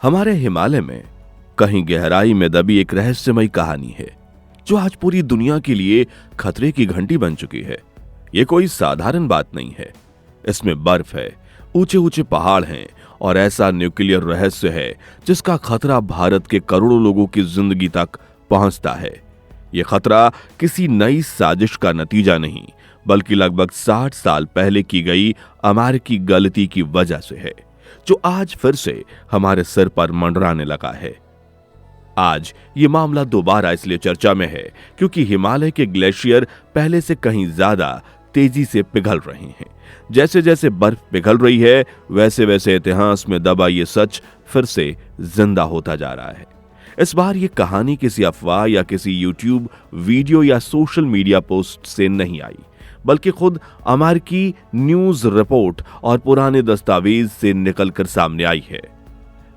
हमारे हिमालय में कहीं गहराई में दबी एक रहस्यमयी कहानी है जो आज पूरी दुनिया के लिए खतरे की घंटी बन चुकी है। ये कोई साधारण बात नहीं है। इसमें बर्फ है, ऊंचे ऊंचे पहाड़ हैं और ऐसा न्यूक्लियर रहस्य है जिसका खतरा भारत के करोड़ों लोगों की जिंदगी तक पहुंचता है। यह खतरा किसी नई साजिश का नतीजा नहीं, बल्कि लगभग 60 साल पहले की गई अमेरिकी गलती की वजह से है, जो आज फिर से हमारे सिर पर मंडराने लगा है। आज ये मामला दोबारा इसलिए चर्चा में है क्योंकि हिमालय के ग्लेशियर पहले से कहीं ज्यादा तेजी से पिघल रहे हैं। जैसे जैसे बर्फ पिघल रही है, वैसे वैसे इतिहास में दबा ये सच फिर से जिंदा होता जा रहा है। इस बार ये कहानी किसी अफवाह या किसी यूट्यूब वीडियो या सोशल मीडिया पोस्ट से नहीं आई, बल्कि खुद अमेरिकी न्यूज रिपोर्ट और पुराने दस्तावेज से निकलकर सामने आई है।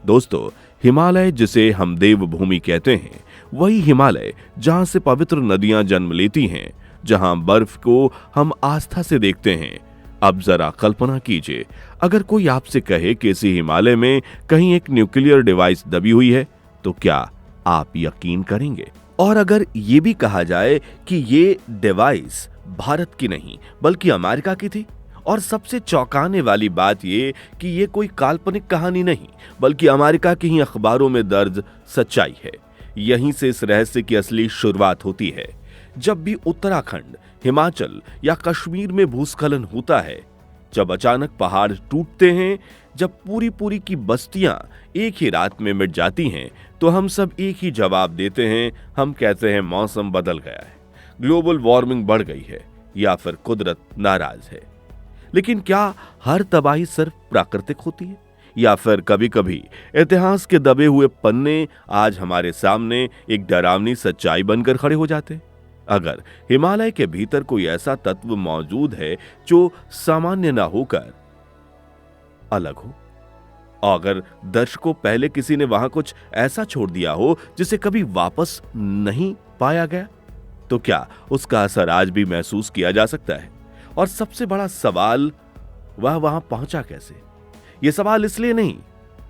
दोस्तों, हिमालय जिसे हम देवभूमि कहते हैं, वही हिमालय जहां से पवित्र नदियां जन्म लेती हैं, जहां बर्फ को हम आस्था से देखते हैं। अब जरा कल्पना कीजिए, अगर कोई आपसे कहे कि इसी हिमालय में कहीं एक न्यूक्लियर डिवाइस दबी हुई है, तो क्या आप यकीन करेंगे? और अगर ये भी कहा जाए कि ये डिवाइस भारत की नहीं बल्कि अमेरिका की थी, और सबसे चौंकाने वाली बात ये कि ये कोई काल्पनिक कहानी नहीं बल्कि अमेरिका के ही अखबारों में दर्ज सच्चाई है। यहीं से इस रहस्य की असली शुरुआत होती है। जब भी उत्तराखंड, हिमाचल या कश्मीर में भूस्खलन होता है, जब अचानक पहाड़ टूटते हैं, जब पूरी पूरी की बस्तियां एक ही रात में मिट जाती हैं, तो हम सब एक ही जवाब देते हैं। हम कहते हैं मौसम बदल गया है, ग्लोबल वार्मिंग बढ़ गई है, या फिर कुदरत नाराज है। लेकिन क्या हर तबाही सिर्फ प्राकृतिक होती है, या फिर कभी कभी इतिहास के दबे हुए पन्ने आज हमारे सामने एक डरावनी सच्चाई बनकर खड़े हो जाते हैं? अगर हिमालय के भीतर कोई ऐसा तत्व मौजूद है जो सामान्य ना होकर अलग हो, अगर दर्शकों पहले किसी ने वहां कुछ ऐसा छोड़ दिया हो जिसे कभी वापस नहीं पाया गया, तो क्या उसका असर आज भी महसूस किया जा सकता है? और सबसे बड़ा सवाल, वह वहां पहुंचा कैसे? यह सवाल इसलिए नहीं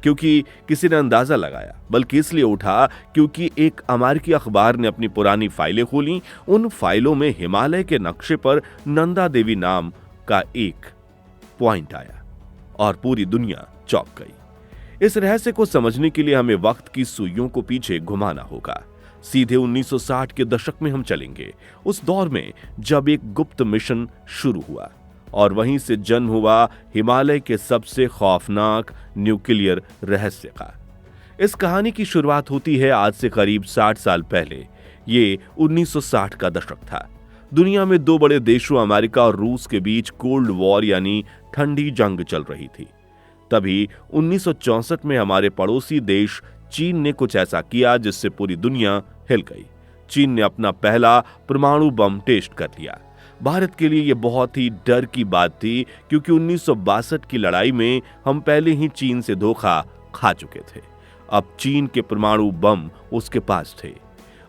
क्योंकि किसी ने अंदाजा लगाया, बल्कि इसलिए उठा क्योंकि एक अमेरिकी अखबार ने अपनी पुरानी फाइलें खोली। उन फाइलों में हिमालय के नक्शे पर नंदा देवी नाम का एक पॉइंट आया और पूरी दुनिया चौंक गई। इस रहस्य को समझने के लिए हमें वक्त की सुइयों को पीछे घुमाना होगा। सीधे 1960 के दशक में हम चलेंगे, उस दौर में जब एक गुप्त मिशन शुरू हुआ और वहीं से जन्म हुआ हिमालय के सबसे खौफनाक न्यूक्लियर रहस्य का। इस कहानी की शुरुआत होती है आज से करीब 60 साल पहले। ये 1960 का दशक था। दुनिया में दो बड़े देशों अमेरिका और रूस के बीच कोल्ड वॉर यानी ठंडी जंग चल रही थी। तभी 1964 में हमारे पड़ोसी देश चीन ने कुछ ऐसा किया जिससे पूरी दुनिया हिल गई। चीन ने अपना पहला परमाणु बम टेस्ट कर लिया। भारत के लिए यह बहुत ही डर की बात थी क्योंकि 1962 की लड़ाई में हम पहले ही चीन से धोखा खा चुके थे। अब चीन के परमाणु बम उसके पास थे।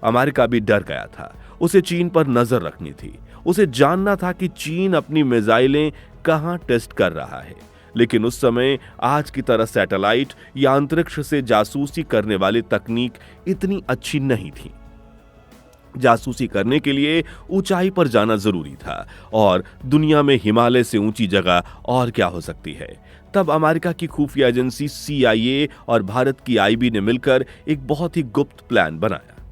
अमेरिका भी डर गया था। उसे चीन पर नजर रखनी थी। उसे जानना था कि चीन अपनी मिसाइलें कहां टेस्ट कर रहा है। लेकिन उस समय आज की तरह सैटेलाइट या अंतरिक्ष से जासूसी करने वाली तकनीक इतनी अच्छी नहीं थी। जासूसी करने के लिए ऊंचाई पर जाना जरूरी था, और दुनिया में हिमालय से ऊंची जगह और क्या हो सकती है। तब अमेरिका की खुफिया एजेंसी CIA और भारत की IB ने मिलकर एक बहुत ही गुप्त प्लान बनाया।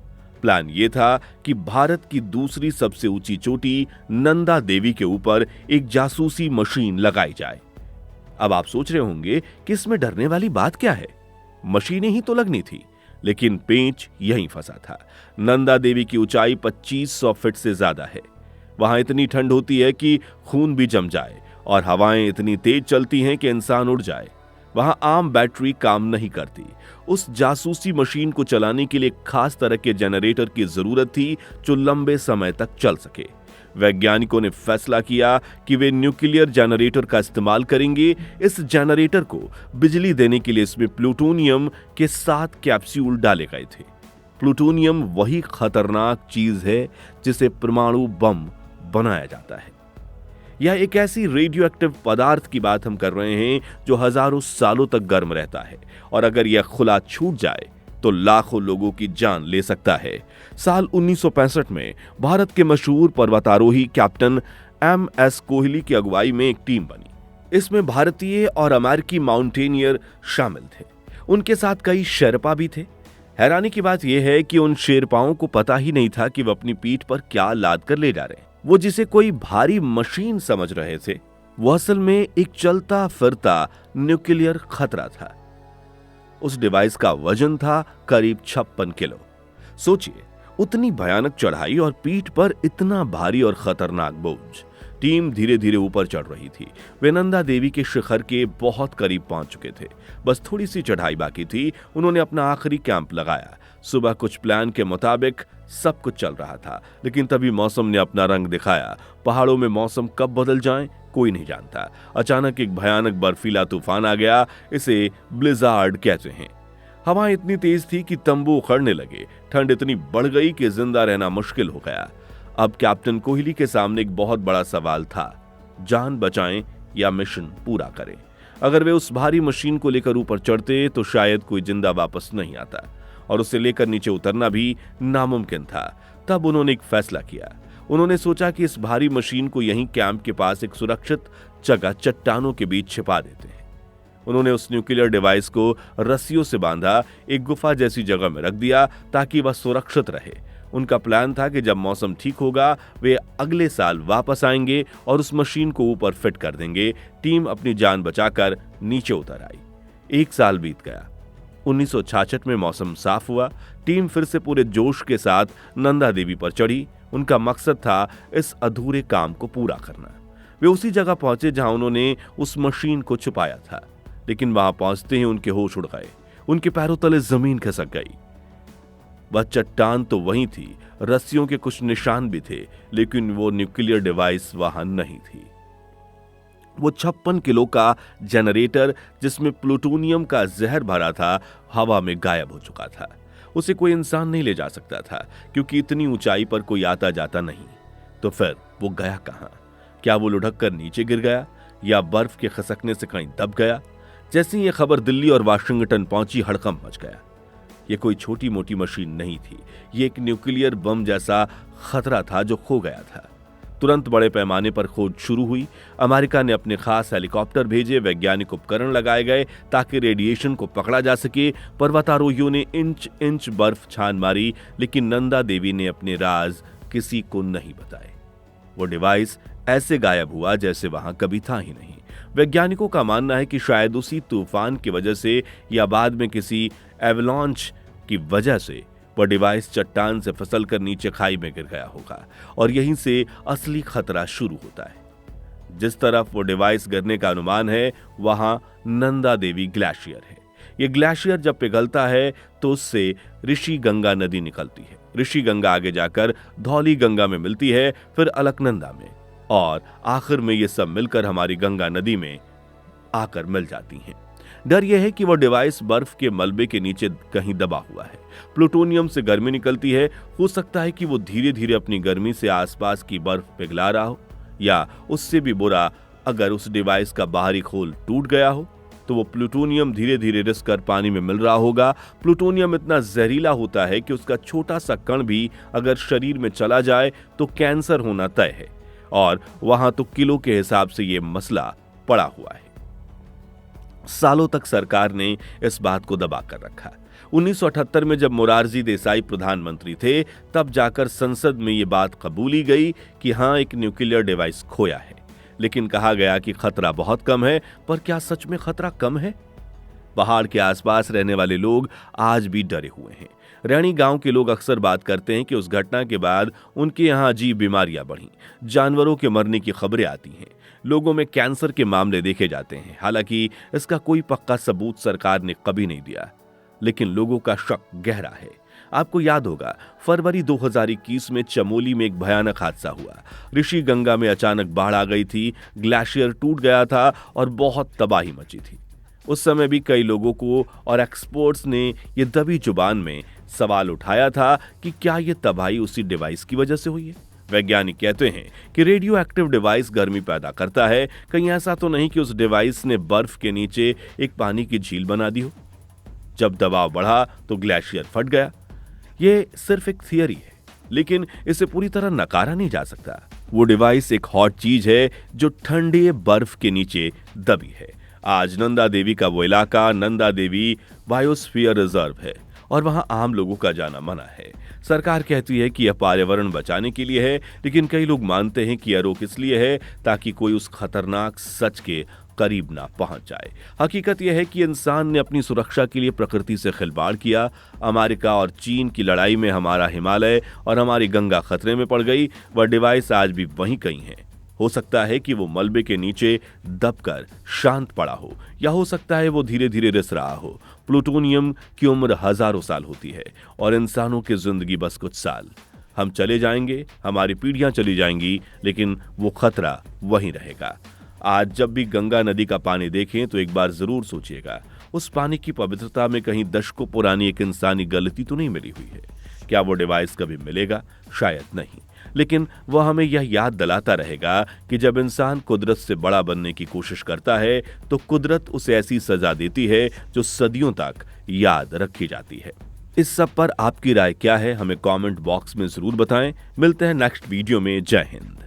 प्लान यह था कि भारत की दूसरी सबसे ऊंची चोटी नंदा देवी के ऊपर एक जासूसी मशीन लगाई जाए। अब आप सोच रहे होंगे कि इसमें डरने वाली बात क्या है, मशीनें ही तो लगनी थी। लेकिन पेंच यहीं फंसा था। नंदा देवी की ऊंचाई 2500 फीट से ज्यादा है। वहां इतनी ठंड होती है कि खून भी जम जाए, और हवाएं इतनी तेज चलती हैं कि इंसान उड़ जाए। वहां आम बैटरी काम नहीं करती। उस जासूसी मशीन को चलाने के लिए खास तरह के जनरेटर की जरूरत थी जो लंबे समय तक चल सके। वैज्ञानिकों ने फैसला किया कि वे न्यूक्लियर जनरेटर का इस्तेमाल करेंगे। इस जनरेटर को बिजली देने के लिए इसमें प्लूटोनियम के 7 कैप्सूल डाले गए थे। प्लूटोनियम वही खतरनाक चीज है जिसे परमाणु बम बनाया जाता है। यह एक ऐसी रेडियो एक्टिव पदार्थ की बात हम कर रहे हैं जो हजारों सालों तक गर्म रहता है और अगर यह खुला छूट जाए तो लाखों लोगों की जान ले सकता है। साल 1965 में भारत के मशहूर पर्वतारोही कैप्टन MS कोहली की अगुवाई में एक टीम बनी। इसमें भारतीय और अमेरिकी माउंटेनियर शामिल थे। उनके साथ कई शेरपा भी थे। हैरानी की बात यह है कि उन शेरपाओं को पता ही नहीं था कि वे अपनी पीठ पर क्या लाद कर ले जा रहे हैं। वो जिसे कोई भारी मशीन समझ रहे थे वो असल में एक चलता फिरता न्यूक्लियर खतरा था। उस डिवाइस का वजन था करीब 56 किलो। सोचिए, उतनी भयानक चढ़ाई और पीठ पर इतना भारी और खतरनाक बोझ। टीम धीरे धीरे ऊपर चढ़ रही थी। वे नंदा देवी के शिखर के बहुत करीब पहुंच चुके थे। बस थोड़ी सी चढ़ाई बाकी थी। उन्होंने अपना आखिरी कैंप लगाया। सुबह कुछ प्लान के मुताबिक सब कुछ चल रहा था, लेकिन तभी मौसम ने अपना रंग दिखाया। पहाड़ों में मौसम कब बदल जाए कोई नहीं जानता। अचानक एक भयानक बर्फीला तूफान आ गया। इसे ब्लिज़ार्ड कहते हैं। हवाएं इतनी तेज थी कि तंबू उखड़ने लगे। ठंड इतनी बढ़ गई कि जिंदा रहना मुश्किल हो गया। अब कैप्टन कोहली के सामने एक बहुत बड़ा सवाल था, जान बचाएं या मिशन पूरा करें। अगर वे उस भारी मशीन को लेकर ऊपर चढ़ते तो शायद कोई जिंदा वापस नहीं आता और उसे लेकर नीचे उतरना भी नामुमकिन था। तब उन्होंने एक फैसला किया। उन्होंने सोचा कि इस भारी मशीन को यहीं कैंप के पास एक सुरक्षित जगह चट्टानों के बीच छिपा देते हैं। उन्होंने उस न्यूक्लियर डिवाइस को रस्सियों से बांधा, एक गुफा जैसी जगह में रख दिया ताकि वह सुरक्षित रहे। उनका प्लान था कि जब मौसम ठीक होगा वे अगले साल वापस आएंगे और उस मशीन को ऊपर फिट कर देंगे। टीम अपनी जान बचाकर नीचे उतर आई। एक साल बीत गया। 1966 में मौसम साफ हुआ। टीम फिर से पूरे जोश के साथ नंदा देवी पर चढ़ी। उनका मकसद था इस अधूरे काम को पूरा करना। वे उसी जगह पहुंचे जहां उन्होंने उस मशीन को छुपाया था, लेकिन वहां पहुंचते ही उनके होश उड़ गए। उनके पैरों तले जमीन खिसक गई। वह चट्टान तो वहीं थी, रस्सियों के कुछ निशान भी थे, लेकिन वो न्यूक्लियर डिवाइस वहां नहीं थी। वो 56 किलो का जनरेटर जिसमें प्लूटोनियम का जहर भरा था हवा में गायब हो चुका था। उसे कोई इंसान नहीं ले जा सकता था क्योंकि इतनी ऊंचाई पर कोई आता जाता नहीं। तो फिर वो गया कहां? क्या वो लुढ़क कर नीचे गिर गया या बर्फ के खिसकने से कहीं दब गया? जैसे ही ये खबर दिल्ली और वाशिंगटन पहुंची, हड़कंप मच गया। ये कोई छोटी मोटी मशीन नहीं थी। ये एक न्यूक्लियर बम जैसा खतरा था जो खो गया था। तुरंत बड़े पैमाने पर खोज शुरू हुई। अमेरिका ने अपने खास हेलीकॉप्टर भेजे, वैज्ञानिक उपकरण लगाए गए ताकि रेडिएशन को पकड़ा जा सके। पर्वतारोहियों ने इंच इंच बर्फ छान मारी, लेकिन नंदा देवी ने अपने राज किसी को नहीं बताए। वो डिवाइस ऐसे गायब हुआ जैसे वहां कभी था ही नहीं। वैज्ञानिकों का मानना है कि शायद उसी तूफान की वजह से या बाद में किसी एवलांच की वजह से वह डिवाइस चट्टान से फिसल कर नीचे खाई में गिर गया होगा और यहीं से असली खतरा शुरू होता है। जिस तरफ वो डिवाइस गिरने का अनुमान है वहां नंदा देवी ग्लेशियर है। ये ग्लेशियर जब पिघलता है तो उससे ऋषि गंगा नदी निकलती है। ऋषि गंगा आगे जाकर धौली गंगा में मिलती है, फिर अलकनंदा में, और आखिर में ये सब मिलकर हमारी गंगा नदी में आकर मिल जाती हैं। डर यह है कि वह डिवाइस बर्फ के मलबे के नीचे कहीं दबा हुआ है। प्लूटोनियम से गर्मी निकलती है। हो सकता है कि वो धीरे धीरे अपनी गर्मी से आसपास की बर्फ पिघला रहा हो, या उससे भी बुरा, अगर उस डिवाइस का बाहरी खोल टूट गया हो तो वो प्लूटोनियम धीरे धीरे रिस कर पानी में मिल रहा होगा। प्लूटोनियम इतना जहरीला होता है कि उसका छोटा सा कण भी अगर शरीर में चला जाए तो कैंसर होना तय है, और वहां तो किलो के हिसाब से ये मसला पड़ा हुआ है। सालों तक सरकार ने इस बात को दबा कर रखा। 1978 में जब मोरारजी देसाई प्रधानमंत्री थे, तब जाकर संसद में ये बात कबूली गई कि हां, एक न्यूक्लियर डिवाइस खोया है। लेकिन कहा गया कि खतरा बहुत कम है। पर क्या सच में खतरा कम है? पहाड़ के आसपास रहने वाले लोग आज भी डरे हुए हैं। रैणी गांव के लोग अक्सर बात करते हैं कि उस घटना के बाद उनके यहाँ अजीब बीमारियां बढ़ी, जानवरों के मरने की खबरें आती हैं, लोगों में कैंसर के मामले देखे जाते हैं। हालांकि इसका कोई पक्का सबूत सरकार ने कभी नहीं दिया, लेकिन लोगों का शक गहरा है। आपको याद होगा, फरवरी 2021 में चमोली में एक भयानक हादसा हुआ। ऋषि गंगा में अचानक बाढ़ आ गई थी, ग्लेशियर टूट गया था और बहुत तबाही मची थी। उस समय भी कई लोगों को और एक्सपर्ट्स ने ये दबी जुबान में सवाल उठाया था कि क्या ये तबाही उसी डिवाइस की वजह से हुई है। वैज्ञानिक कहते हैं कि रेडियो एक्टिव डिवाइस गर्मी पैदा करता है। कहीं ऐसा तो नहीं कि उस डिवाइस ने बर्फ के नीचे एक पानी की झील बना दी हो। जब दबाव बढ़ा तो ग्लेशियर फट गया। ये सिर्फ एक थियरी है, लेकिन इसे पूरी तरह नकारा नहीं जा सकता। वो डिवाइस एक हॉट चीज है जो ठंडे बर्फ के नीचे दबी है। आज नंदा देवी का वो इलाका नंदा देवी बायोस्फीयर रिजर्व है और वहां आम लोगों का जाना मना है। सरकार कहती है कि यह पर्यावरण बचाने के लिए है, लेकिन कई लोग मानते हैं कि यह रोक इसलिए है ताकि कोई उस खतरनाक सच के करीब ना पहुंच जाए। हकीकत यह है कि इंसान ने अपनी सुरक्षा के लिए प्रकृति से खिलवाड़ किया। अमेरिका और चीन की लड़ाई में हमारा हिमालय और हमारी गंगा खतरे में पड़ गई। वह डिवाइस आज भी वहीं कहीं है। हो सकता है कि वो मलबे के नीचे दबकर शांत पड़ा हो, या हो सकता है वो धीरे धीरे रिस रहा हो। प्लूटोनियम की उम्र हजारों साल होती है और इंसानों की जिंदगी बस कुछ साल। हम चले जाएंगे, हमारी पीढ़ियां चली जाएंगी, लेकिन वो खतरा वहीं रहेगा। आज जब भी गंगा नदी का पानी देखें तो एक बार जरूर सोचिएगा, उस पानी की पवित्रता में कहीं दशकों पुरानी एक इंसानी गलती तो नहीं मिली हुई है। क्या वो डिवाइस कभी मिलेगा? शायद नहीं, लेकिन वह हमें यह याद दिलाता रहेगा कि जब इंसान कुदरत से बड़ा बनने की कोशिश करता है तो कुदरत उसे ऐसी सजा देती है जो सदियों तक याद रखी जाती है। इस सब पर आपकी राय क्या है? हमें कमेंट बॉक्स में जरूर बताएं। मिलते हैं नेक्स्ट वीडियो में। जय हिंद।